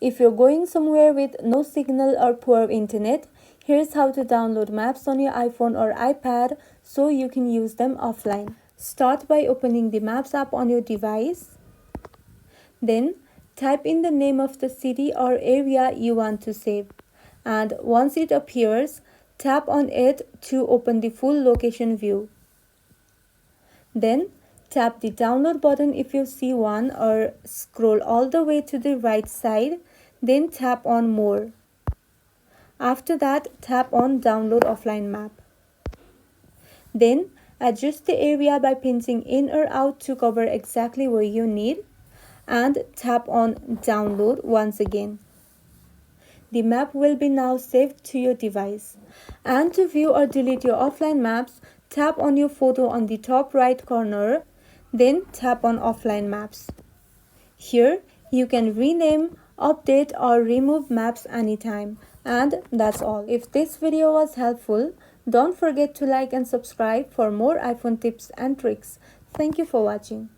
If you're going somewhere with no signal or poor internet, here's how to download maps on your iPhone or iPad so you can use them offline. Start by opening the Maps app on your device. Then type in the name of the city or area you want to save. And once it appears, tap on it to open the full location view. Then tap the download button if you see one, or scroll all the way to the right side, then tap on more. After that, tap on download offline map. Then adjust the area by pinching in or out to cover exactly where you need, and tap on download once again. The map will be now saved to your device. And to view or delete your offline maps, tap on your photo on the top right corner, then tap on offline maps. Here you can rename, update or remove maps anytime. And that's all. If this video was helpful, don't forget to like and subscribe for more iPhone tips and tricks. Thank you for watching.